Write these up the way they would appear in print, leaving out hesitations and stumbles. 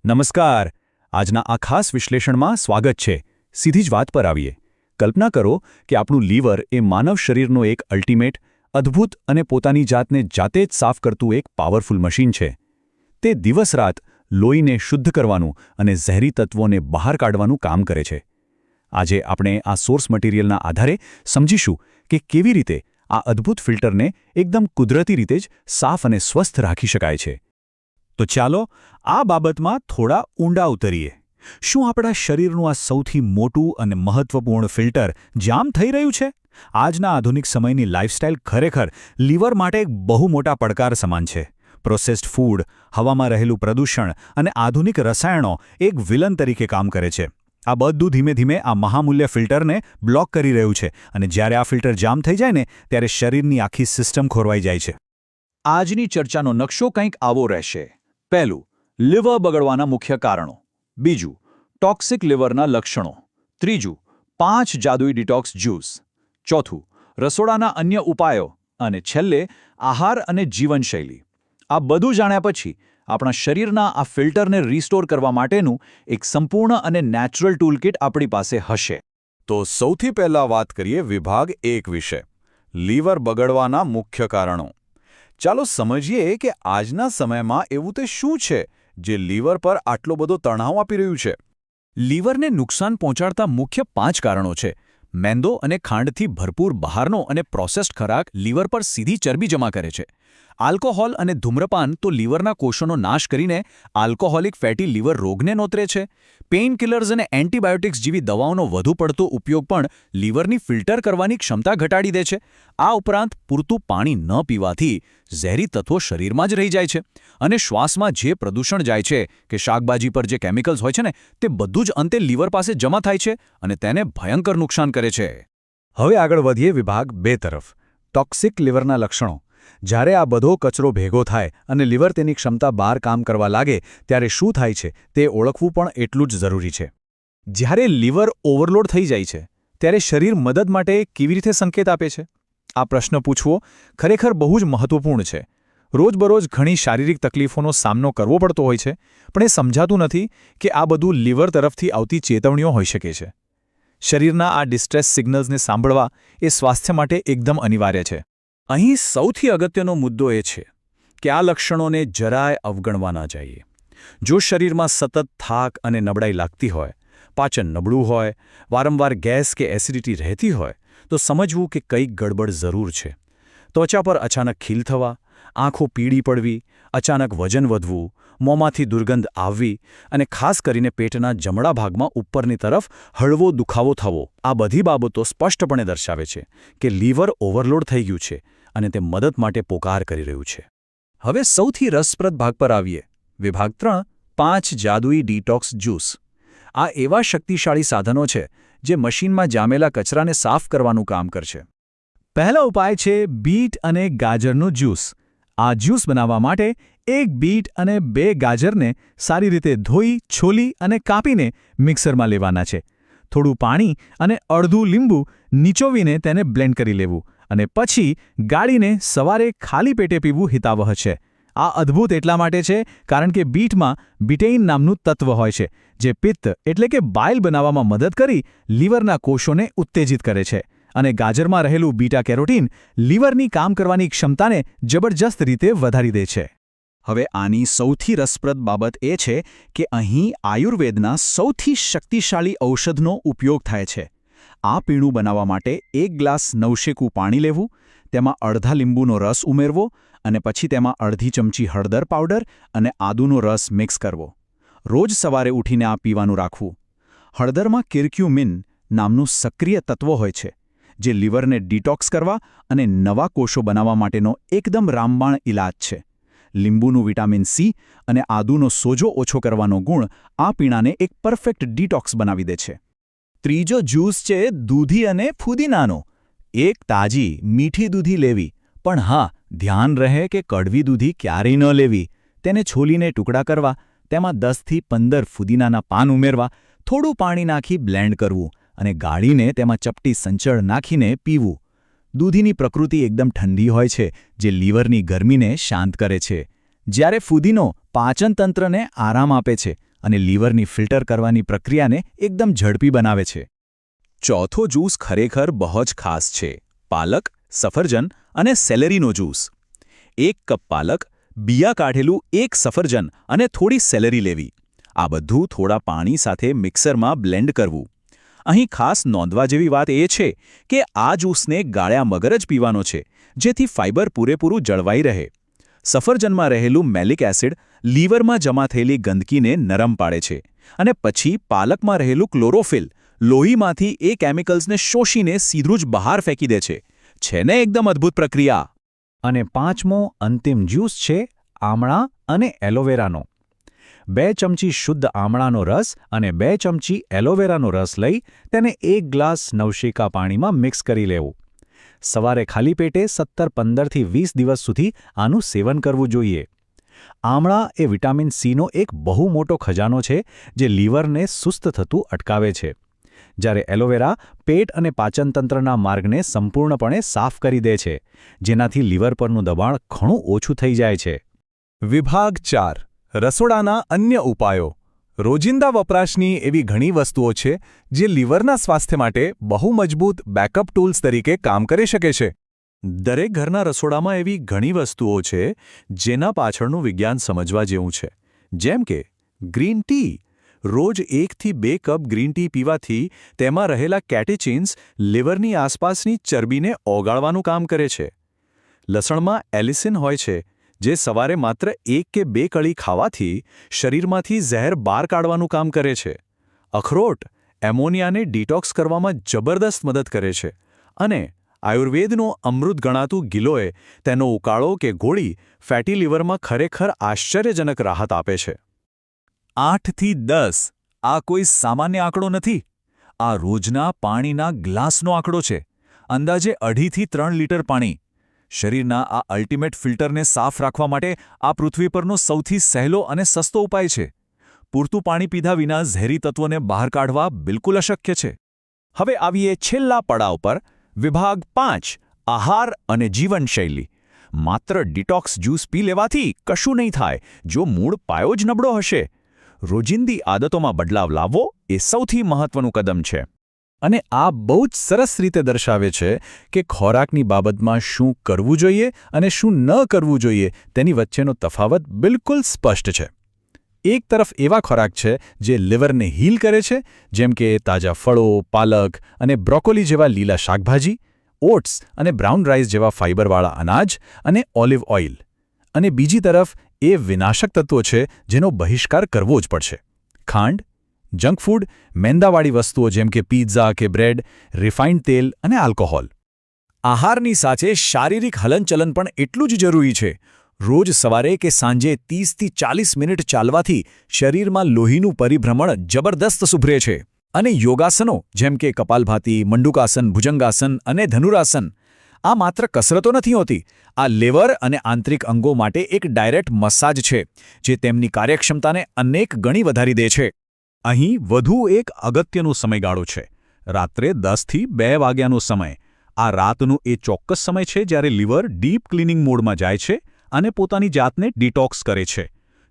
નમસ્કાર. આજના આ ખાસ વિશ્લેષણમાં સ્વાગત છે. સીધી જ વાત પર આવીએ. કલ્પના કરો કે આપણું લીવર એ માનવ શરીરનો એક અલ્ટિમેટ, અદ્ભુત અને પોતાની જાતને જાતે જ સાફ કરતું એક પાવરફુલ મશીન છે. તે દિવસ-રાત લોહીને શુદ્ધ કરવાનું અને ઝેરી તત્વોને બહાર કાઢવાનું કામ કરે છે. આજે આપણે આ સોર્સ મટીરિયલના આધારે સમજીશું કે કેવી રીતે આ અદ્ભુત ફિલ્ટરને એકદમ કુદરતી રીતે જ સાફ અને સ્વસ્થ રાખી શકાય છે. તો ચાલો આ બાબતમાં થોડા ઊંડા ઉતરીએ. શું આપણા શરીરનું આ સૌથી મોટું અને મહત્વપૂર્ણ ફિલ્ટર જામ થઈ રહ્યું છે? આજના આધુનિક સમયની લાઇફસ્ટાઇલ ખરેખર લીવર માટે એક બહુ મોટા પડકાર સમાન છે. પ્રોસેસ્ડ ફૂડ, હવામાં રહેલું પ્રદૂષણ અને આધુનિક રસાયણો એક વિલન તરીકે કામ કરે છે. આ બધું ધીમે ધીમે આ મહામૂલ્ય ફિલ્ટરને બ્લોક કરી રહ્યું છે અને જ્યારે આ ફિલ્ટર જામ થઈ જાય ને ત્યારે શરીરની આખી સિસ્ટમ ખોરવાઈ જાય છે. આજની ચર્ચાનો નકશો કંઈક આવો રહેશે. પહેલું, લીવર બગડવાના મુખ્ય કારણો. બીજું, ટોક્સિક લીવરના લક્ષણો. ત્રીજું, 5 જાદુઈ ડિટોક્સ જ્યુસ. ચોથું, રસોડાના અન્ય ઉપાયો. અને છેલ્લે, આહાર અને જીવનશૈલી. આ બધું જાણ્યા પછી આપણા શરીરના આ ફિલ્ટરને રિસ્ટોર કરવા માટેનું એક સંપૂર્ણ અને નેચરલ ટૂલકિટ આપણી પાસે હશે. તો સૌથી પહેલા વાત કરીએ વિભાગ 1 વિશે. લીવર બગડવાના મુખ્ય કારણો. ચાલો સમજીએ કે આજના સમયમાં એવું તે શું છે જે લીવર પર આટલો બધો તણાવ આપી રહ્યું છે. લીવરને નુકસાન પહોંચાડતા મુખ્ય 5 કારણો છે. મેંદો અને ખાંડથી ભરપૂર બહારનો અને પ્રોસેસ્ડ ખોરાક લીવર પર સીધી ચરબી જમા કરે છે. આલ્કોહોલ અને ધૂમ્રપાન તો લીવરના કોષોનો નાશ કરીને આલ્કોહોલિક ફેટી લીવર રોગને નોતરે છે. પેઇન કિલર્સ અને એન્ટીબાયોટિક્સ જેવી દવાઓનો વધુ પડતો ઉપયોગ પણ લીવરની ફિલ્ટર કરવાની ક્ષમતા ઘટાડી દે છે. આ ઉપરાંત પૂરતું પાણી ન પીવાથી ઝેરી તત્વો શરીરમાં જ રહી જાય છે અને શ્વાસમાં જે પ્રદૂષણ જાય છે કે શાકભાજી પર જે કેમિકલ્સ હોય છે ને તે બધું જ અંતે લીવર પાસે જમા થાય છે અને તેને ભયંકર નુકસાન કરે છે. હવે આગળ વધીએ વિભાગ 2 તરફ. ટોક્સિક લીવરના લક્ષણો. જ્યારે આ બધો કચરો ભેગો થાય અને લીવર તેની ક્ષમતા બહાર કામ કરવા લાગે ત્યારે શું થાય છે તે ઓળખવું પણ એટલું જ જરૂરી છે. જ્યારે લીવર ઓવરલોડ થઈ જાય છે ત્યારે શરીર મદદ માટે કેવી રીતે સંકેત આપે છે? આ પ્રશ્ન પૂછવો ખરેખર બહુ જ મહત્વપૂર્ણ છે. રોજબરોજ ઘણી શારીરિક તકલીફોનો સામનો કરવો પડતો હોય છે, પણ એ સમજાતું નથી કે આ બધું લીવર તરફથી આવતી ચેતવણીઓ હોઈ શકે છે. શરીરના આ ડિસ્ટ્રેસ સિગ્નલ્સને સાંભળવા એ સ્વાસ્થ્ય માટે એકદમ અનિવાર્ય છે. અહીં સૌથી અગત્યનો મુદ્દો એ છે કે આ લક્ષણોને જરાય અવગણવા ન જઈએ. જો શરીરમાં સતત થાક અને નબળાઈ લાગતી હોય, પાચન નબળું હોય, વારંવાર ગેસ કે એસિડિટી રહેતી હોય, તો સમજવું કે કંઈક ગડબડ જરૂર છે. ત્વચા પર અચાનક ખીલ થવા, આંખો પીળી પડવી, અચાનક વજન વધવું, મોંમાંથી દુર્ગંધ આવવી અને ખાસ કરીને પેટના જમણા ભાગમાં ઉપરની તરફ હળવો દુખાવો થવો, આ બધી બાબતો સ્પષ્ટપણે દર્શાવે છે કે લીવર ઓવરલોડ થઈ ગયું છે અને તે મદદ માટે પોકાર કરી રહ્યું છે. હવે સૌથી રસપ્રદ ભાગ પર આવીએ. વિભાગ 3, 5 જાદુઈ ડિટોક્સ જ્યુસ. આ એવા શક્તિશાળી સાધનો છે જે મશીનમાં જામેલા કચરાને સાફ કરવાનું કામ કરશે. પહેલો ઉપાય છે બીટ અને ગાજરનું જ્યુસ. આ જ્યુસ બનાવવા માટે 1 બીટ અને 2 ગાજરને સારી રીતે ધોઈ, છોલી અને કાપીને મિક્સરમાં લેવાના છે. થોડું પાણી અને અડધું લીંબુ નીચોવીને તેને બ્લેન્ડ કરી લેવું અને પછી ગાળીને સવારે ખાલી પેટે પીવું હિતાવહ છે. આ અદ્ભુત એટલા માટે છે કારણ કે બીટમાં બીટેઇન નામનું તત્વ હોય છે જે પિત્ત એટલે કે બાઇલ બનાવવામાં મદદ કરી લીવરના કોષોને ઉત્તેજિત કરે છે અને ગાજરમાં રહેલું બીટા કેરોટીન લીવરની કામ કરવાની ક્ષમતાને જબરજસ્ત રીતે વધારી દે છે. હવે આની સૌથી રસપ્રદ બાબત એ છે કે અહીં આયુર્વેદના સૌથી શક્તિશાળી ઔષધનો ઉપયોગ થાય છે. આ પીણું બનાવવા માટે 1 ગ્લાસ નવશેકું પાણી લેવું, તેમાં અડધા લીંબુનો રસ ઉમેરવો અને પછી તેમાં અડધી ચમચી હળદર પાવડર અને આદુનો રસ મિક્સ કરવો. રોજ સવારે ઉઠીને આ પીવાનું રાખવું. હળદરમાં કિર્ક્યુમિન નામનું સક્રિય તત્વ હોય છે જે લીવરને ડિટોક્સ કરવા અને નવા કોષો બનાવવા માટેનો એકદમ રામબાણ ઇલાજ છે. લીંબુનું વિટામિન સી અને આદુનો સોજો ઓછો કરવાનો ગુણ આ પીણાને એક પરફેક્ટ ડિટોક્સ બનાવી દે છે. ત્રીજો જ્યુસ છે દૂધી અને ફુદીનાનો. એક તાજી, મીઠી દૂધી લેવી, પણ હા, ધ્યાન રહે કે કડવી દૂધી ક્યારેય ન લેવી. તેને છોલીને ટુકડા કરવા, તેમાં 10થી 15 ફુદીનાના પાન ઉમેરવા, થોડું પાણી નાખી બ્લેન્ડ કરવું અને ગાળીને તેમાં ચપટી સંચળ નાખીને પીવું. દૂધીની પ્રકૃતિ એકદમ ઠંડી હોય છે જે લીવરની ગરમીને શાંત કરે છે, જ્યારે ફુદીનો પાચનતંત્રને આરામ આપે છે અને લીવરની ફિલ્ટર કરવાની પ્રક્રિયાને એકદમ ઝડપી બનાવે છે. ચોથો જ્યુસ ખરેખર બહુ જ ખાસ છે. પાલક, સફરજન અને સેલેરીનો જ્યુસ. 1 કપ પાલક, બિયા કાઢેલું 1 સફરજન અને થોડી સેલેરી લેવી. આ બધું થોડા પાણી સાથે મિક્સરમાં બ્લેન્ડ કરવું. અહીં ખાસ નોંધવા જેવી વાત એ છે કે આ જ્યુસને ગાળ્યા વગર જ પીવાનો છે, જેથી ફાઇબર પૂરેપૂરું જળવાઈ રહે. સફરજનમાં રહેલું મેલિક એસિડ લીવરમાં જમા થયેલી ગંદકીને નરમ પાડે છે અને પછી પાલકમાં રહેલું ક્લોરોફિલ લોહીમાંથી એ કેમિકલ્સને શોષીને સીધું જ બહાર ફેંકી દે છે. છે ને એકદમ અદ્ભુત પ્રક્રિયા. અને પાંચમો અંતિમ જ્યુસ છે આમળા અને એલોવેરાનો. 2 ચમચી શુદ્ધ આમળાનો રસ અને 2 ચમચી એલોવેરાનો રસ લઈ તેને 1 ગ્લાસ નવશેકા પાણીમાં મિક્સ કરી લેવું. સવારે ખાલી પેટે 17-15 થી 20 દિવસ સુધી આનું સેવન કરવું જોઈએ. આમળા એ વિટામિન સીનો એક બહુ મોટો ખજાનો છે જે લીવરને સુસ્ત થતું અટકાવે છે, જ્યારે એલોવેરા પેટ અને પાચનતંત્રના માર્ગને સંપૂર્ણપણે સાફ કરી દે છે, જેનાથી લીવર પરનું દબાણ ઘણું ઓછું થઈ જાય છે. વિભાગ 4. રસોડાના અન્ય ઉપાયો. રોજિંદા વપરાશની એવી ઘણી વસ્તુઓ છે જે લીવરના સ્વાસ્થ્ય માટે બહુ મજબૂત બેકઅપ ટૂલ્સ તરીકે કામ કરી શકે છે. દરેક ઘરના રસોડામાં એવી ઘણી વસ્તુઓ છે જેના પાછળનું વિજ્ઞાન સમજવા જેવું છે. જેમ કે ગ્રીન ટી. રોજ 1 થી 2 કપ ગ્રીન ટી પીવાથી તેમાં રહેલા કેટેચિન્સ લીવરની આસપાસની ચરબીને ઓગાળવાનું કામ કરે છે. લસણમાં એલિસિન હોય છે, જે સવારે માત્ર 1 કે 2 કળી ખાવાથી શરીરમાંથી ઝેર બહાર કાઢવાનું કામ કરે છે. અખરોટ એમોનિયાને ડિટોક્સ કરવામાં જબરદસ્ત મદદ કરે છે. અને આયુર્વેદનો અમૃત ગણાતું ગિલોય તેનો ઉકાળો કે ગોળી ફેટી લીવરમાં ખરેખર આશ્ચર્યજનક રાહત આપે છે. 8 થી 10 આ કોઈ સામાન્ય આંકડો નથી. આ રોજના પાણીના ગ્લાસનો આંકડો છે. અંદાજે 2.5 થી 3 લીટર પાણી. શરીરના આ અલ્ટિમેટ ફિલ્ટરને સાફ રાખવા માટે આ પૃથ્વી પરનો સૌથી સહેલો અને સસ્તો ઉપાય છે. પૂરતું પાણી પીધા વિના ઝેરી તત્વોને બહાર કાઢવા બિલકુલ અશક્ય છે. હવે આવીએ છેલ્લા પડાવ પર. વિભાગ 5. આહાર અને જીવનશૈલી. માત્ર ડિટોક્સ જ્યુસ પી લેવાથી કશું નહીં થાય જો મૂળ પાયો જ નબળો હશે. રોજિંદી આદતોમાં બદલાવ લાવવો એ સૌથી મહત્વનું કદમ છે. અને આ બહુ જ સરસ રીતે દર્શાવે છે કે ખોરાકની બાબતમાં શું કરવું જોઈએ અને શું ન કરવું જોઈએ તેની વચ્ચેનો તફાવત બિલકુલ સ્પષ્ટ છે. એક તરફ એવા ખોરાક છે જે લીવરને હીલ કરે છે, જેમ કે તાજા ફળો, પાલક અને બ્રોકોલી જેવા લીલા શાકભાજી, ઓટ્સ અને બ્રાઉન રાઈસ જેવા ફાઇબરવાળા અનાજ અને ઓલિવ ઓઇલ. અને બીજી તરફ એ વિનાશક તત્વો છે જેનો બહિષ્કાર કરવો જ પડશે. ખાંડ, જંક ફૂડ, મેંદાવાળી વસ્તુઓ જેમ કે પિઝા કે બ્રેડ, રિફાઇન્ડ તેલ અને આલ્કોહોલ. આહારની સાથે શારીરિક હલનચલન પણ એટલું જ જરૂરી છે. રોજ સવારે કે સાંજે 30 થી 40 મિનિટ ચાલવાથી શરીરમાં લોહીનું પરિભ્રમણ જબરદસ્ત સુધરે છે. અને યોગાસનો જેમ કે કપાલભાતી, મંડુકાસન, ભુજંગાસન અને ધનુરાસન આ માત્ર કસરતો નથી હોતી. આ લીવર અને આંતરિક અંગો માટે એક ડાયરેક્ટ મસાજ છે જે તેમની કાર્યક્ષમતાને અનેક ગણી વધારી દે છે. અહીં વધુ એક અગત્યનો સમયગાળો છે. રાત્રે 10 થી 2 વાગ્યાનો સમય. આ રાતનું એ ચોક્કસ સમય છે જ્યારે લીવર ડીપ ક્લિનિંગ મોડમાં જાય છે અને પોતાની જાતને ડિટોક્સ કરે છે.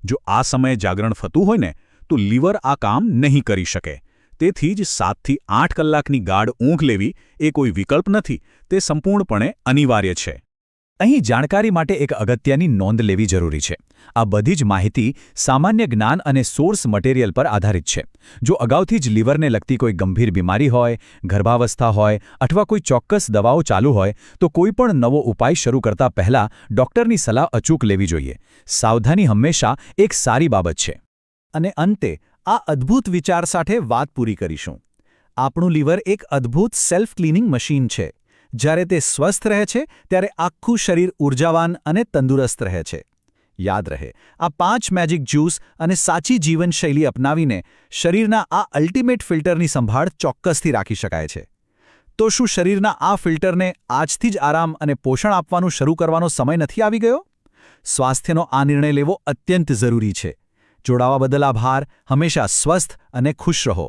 જો આ સમયે જાગરણ થતું હોય ને તો લીવર આ કામ નહીં કરી શકે. તેથી જ 7 થી 8 કલાકની ગાઢ ઊંઘ લેવી એ કોઈ વિકલ્પ નથી, તે સંપૂર્ણપણે અનિવાર્ય છે. અહીં જાણકારી માટે એક અગત્યની નોંધ લેવી જરૂરી છે. આ બધી જ માહિતી સામાન્ય જ્ઞાન અને સોર્સ મટીરિયલ પર આધારિત છે. જો અગાઉથી જ લીવરને લગતી કોઈ ગંભીર બીમારી હોય, ગર્ભાવસ્થા હોય અથવા કોઈ ચોક્કસ દવાઓ ચાલુ હોય તો કોઈ પણ નવો ઉપાય શરૂ કરતા પહેલા ડૉક્ટરની સલાહ અચૂક લેવી જોઈએ. સાવધાની હંમેશા એક સારી બાબત છે. અને અંતે આ અદ્ભુત વિચાર સાથે વાત પૂરી કરીશું. આપણું લીવર એક અદ્ભુત સેલ્ફ ક્લિનિંગ મશીન છે. જ્યારે તે સ્વસ્થ રહે છે ત્યારે આખું શરીર ઊર્જાવાન અને તંદુરસ્ત રહે છે. યાદ રહે, આ 5 મેજિક જ્યુસ અને સાચી જીવનશૈલી અપનાવીને શરીરના આ અલ્ટિમેટ ફિલ્ટરની સંભાળ ચોક્કસથી રાખી શકાય છે. તો શું શરીરના આ ફિલ્ટરને આજથી જ આરામ અને પોષણ આપવાનું શરૂ કરવાનો સમય નથી આવી ગયો? સ્વાસ્થ્યનો આ નિર્ણય લેવો અત્યંત જરૂરી છે. જોડાવા બદલ આભાર. હંમેશા સ્વસ્થ અને ખુશ રહો.